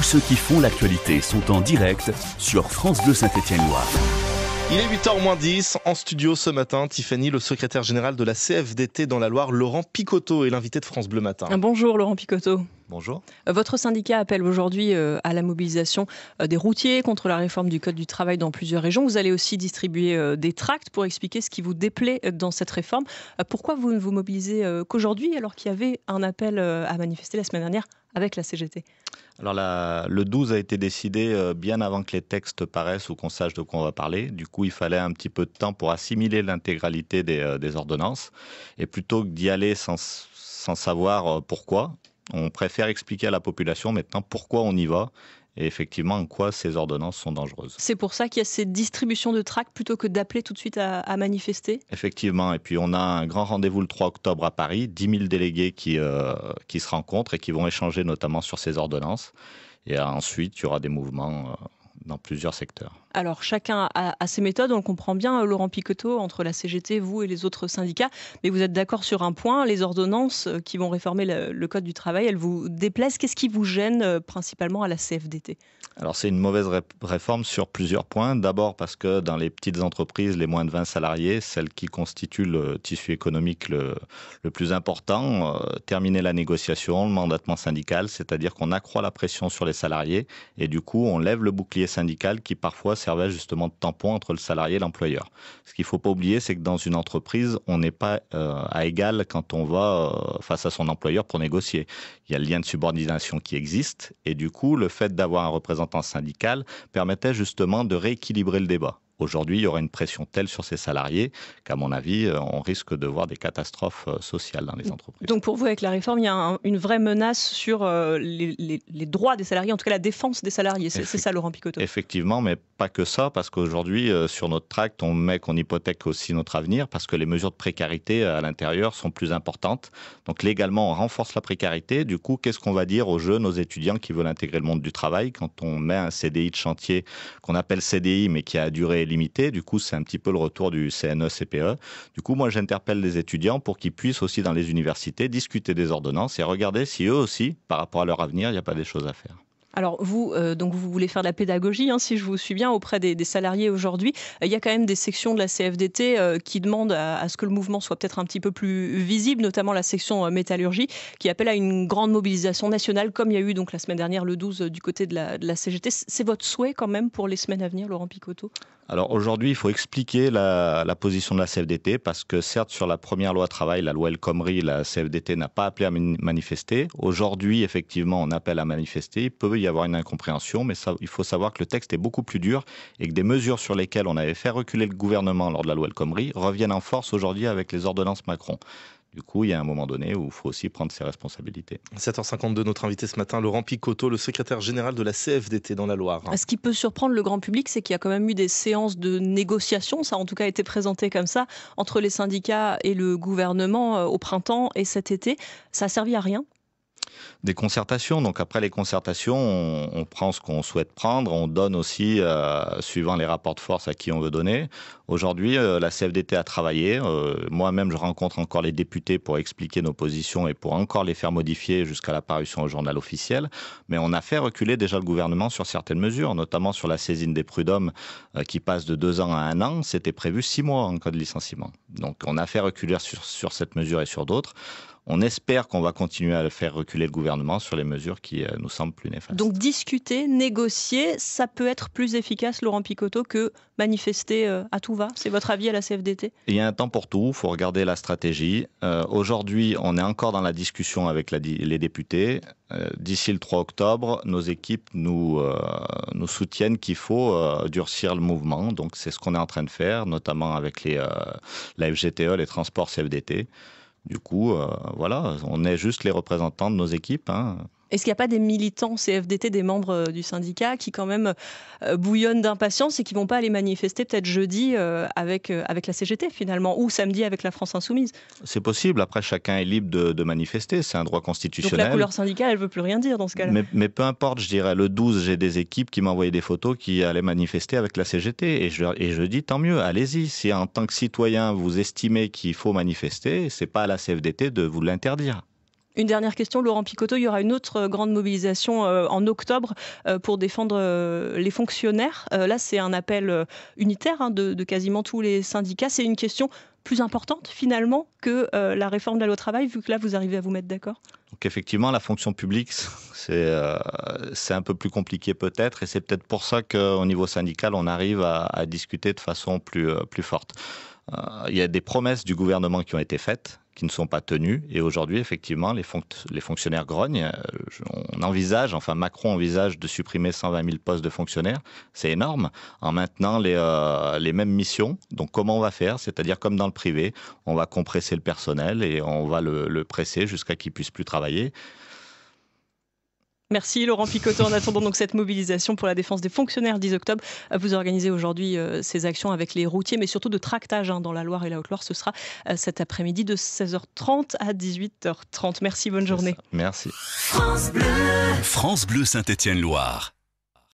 Tous ceux qui font l'actualité sont en direct sur France Bleu Saint-Étienne-Loire. Il est 8h moins 10, en studio ce matin, Tiffany, le secrétaire général de la CFDT dans la Loire, Laurent Picotto, est l'invité de France Bleu Matin. Bonjour Laurent Picotto. Bonjour. Votre syndicat appelle aujourd'hui à la mobilisation des routiers contre la réforme du Code du travail dans plusieurs régions. Vous allez aussi distribuer des tracts pour expliquer ce qui vous déplaît dans cette réforme. Pourquoi vous ne vous mobilisez qu'aujourd'hui alors qu'il y avait un appel à manifester la semaine dernière avec la CGT ? Alors le 12 a été décidé bien avant que les textes paraissent ou qu'on sache de quoi on va parler. Du coup, il fallait un petit peu de temps pour assimiler l'intégralité des ordonnances. Et plutôt que d'y aller sans savoir pourquoi, on préfère expliquer à la population maintenant pourquoi on y va et effectivement en quoi ces ordonnances sont dangereuses. C'est pour ça qu'il y a cette distribution de tracts plutôt que d'appeler tout de suite à manifester ? Effectivement, et puis on a un grand rendez-vous le 3 octobre à Paris, 10 000 délégués qui se rencontrent et qui vont échanger notamment sur ces ordonnances. Et ensuite, il y aura des mouvements dans plusieurs secteurs. Alors chacun a ses méthodes, on le comprend bien, Laurent Picotto, entre la CGT, vous et les autres syndicats, mais vous êtes d'accord sur un point, les ordonnances qui vont réformer le Code du travail, elles vous déplaisent. Qu'est-ce qui vous gêne principalement à la CFDT ? Alors c'est une mauvaise réforme sur plusieurs points. D'abord parce que dans les petites entreprises, les moins de 20 salariés, celles qui constituent le tissu économique le plus important, terminer la négociation, le mandatement syndical, c'est-à-dire qu'on accroît la pression sur les salariés et du coup on lève le bouclier syndical qui parfois servait justement de tampon entre le salarié et l'employeur. Ce qu'il ne faut pas oublier, c'est que dans une entreprise, on n'est pas à égal quand on va face à son employeur pour négocier. Il y a le lien de subordination qui existe et du coup, le fait d'avoir un représentant syndical permettait justement de rééquilibrer le débat. Aujourd'hui, il y aura une pression telle sur ces salariés qu'à mon avis, on risque de voir des catastrophes sociales dans les entreprises. Donc pour vous, avec la réforme, il y a une vraie menace sur les droits des salariés, en tout cas la défense des salariés. C'est ça, Laurent Picotto. Effectivement, mais pas que ça, parce qu'aujourd'hui, sur notre tract, on met qu'on hypothèque aussi notre avenir, parce que les mesures de précarité à l'intérieur sont plus importantes. Donc légalement, on renforce la précarité. Du coup, qu'est-ce qu'on va dire aux jeunes, aux étudiants qui veulent intégrer le monde du travail quand on met un CDI de chantier qu'on appelle CDI, mais qui a duré limité. Du coup, c'est un petit peu le retour du CNE-CPE. Du coup, moi, j'interpelle les étudiants pour qu'ils puissent aussi dans les universités discuter des ordonnances et regarder si eux aussi, par rapport à leur avenir, il n'y a pas des choses à faire. Alors vous, donc vous voulez faire de la pédagogie, si je vous suis bien, auprès des salariés aujourd'hui. Il y a quand même des sections de la CFDT qui demandent à ce que le mouvement soit peut-être un petit peu plus visible, notamment la section métallurgie, qui appelle à une grande mobilisation nationale, comme il y a eu donc la semaine dernière, le 12, du côté de la CGT. C'est votre souhait quand même pour les semaines à venir, Laurent Picotto ? Alors aujourd'hui, il faut expliquer la position de la CFDT parce que certes, sur la première loi travail, la loi El Khomri, la CFDT n'a pas appelé à manifester. Aujourd'hui, effectivement, on appelle à manifester. Il peut y avoir une incompréhension, mais il faut savoir que le texte est beaucoup plus dur et que des mesures sur lesquelles on avait fait reculer le gouvernement lors de la loi El Khomri reviennent en force aujourd'hui avec les ordonnances Macron. Du coup, il y a un moment donné où il faut aussi prendre ses responsabilités. 7h52, notre invité ce matin, Laurent Picotto, le secrétaire général de la CFDT dans la Loire. Ce qui peut surprendre le grand public, c'est qu'il y a quand même eu des séances de négociation, ça a en tout cas été présenté comme ça, entre les syndicats et le gouvernement au printemps et cet été. Ça a servi à rien ? Des concertations, donc après les concertations, on prend ce qu'on souhaite prendre, on donne aussi, suivant les rapports de force à qui on veut donner. Aujourd'hui, la CFDT a travaillé, moi-même je rencontre encore les députés pour expliquer nos positions et pour encore les faire modifier jusqu'à la parution au journal officiel, mais on a fait reculer déjà le gouvernement sur certaines mesures, notamment sur la saisine des prud'hommes qui passe de 2 ans à 1 an, c'était prévu 6 mois en cas de licenciement. Donc on a fait reculer sur cette mesure et sur d'autres. On espère qu'on va continuer à faire reculer le gouvernement sur les mesures qui nous semblent plus néfastes. Donc discuter, négocier, ça peut être plus efficace, Laurent Picotto, que manifester à tout va. C'est votre avis à la CFDT ? Il y a un temps pour tout, il faut regarder la stratégie. Aujourd'hui, on est encore dans la discussion avec les députés. D'ici le 3 octobre, nos équipes nous soutiennent qu'il faut durcir le mouvement. Donc c'est ce qu'on est en train de faire, notamment avec la FGTE, les transports CFDT. Du coup, voilà, on est juste les représentants de nos équipes. Est-ce qu'il n'y a pas des militants CFDT, des membres du syndicat, qui quand même bouillonnent d'impatience et qui ne vont pas aller manifester peut-être jeudi avec la CGT finalement, ou samedi avec la France Insoumise ? C'est possible, après chacun est libre de manifester, c'est un droit constitutionnel. Donc la couleur syndicale, elle ne veut plus rien dire dans ce cas-là. Mais peu importe, je dirais, le 12, j'ai des équipes qui m'envoyaient des photos qui allaient manifester avec la CGT, et je dis tant mieux, allez-y. Si en tant que citoyen, vous estimez qu'il faut manifester, ce n'est pas à la CFDT de vous l'interdire. Une dernière question, Laurent Picoteau, il y aura une autre grande mobilisation en octobre pour défendre les fonctionnaires. Là, c'est un appel unitaire de quasiment tous les syndicats. C'est une question plus importante finalement que la réforme de la loi travail, vu que là, vous arrivez à vous mettre d'accord? Donc effectivement, la fonction publique, c'est un peu plus compliqué peut-être, et c'est peut-être pour ça qu'au niveau syndical, on arrive à discuter de façon plus forte. Il y a des promesses du gouvernement qui ont été faites, qui ne sont pas tenues, et aujourd'hui, effectivement, les fonctionnaires grognent. Macron envisage de supprimer 120 000 postes de fonctionnaires, c'est énorme, en maintenant les mêmes missions. Donc comment on va faire? C'est-à-dire comme dans le privé, on va compresser le personnel et on va le presser jusqu'à qu'il puisse plus travailler. Merci Laurent Picoteau. En attendant donc cette mobilisation pour la défense des fonctionnaires 10 octobre, vous organisez aujourd'hui ces actions avec les routiers, mais surtout de tractage dans la Loire et la Haute-Loire. Ce sera cet après-midi de 16h30 à 18h30. Merci, bonne journée. Merci. France Bleu Saint-Étienne-Loire.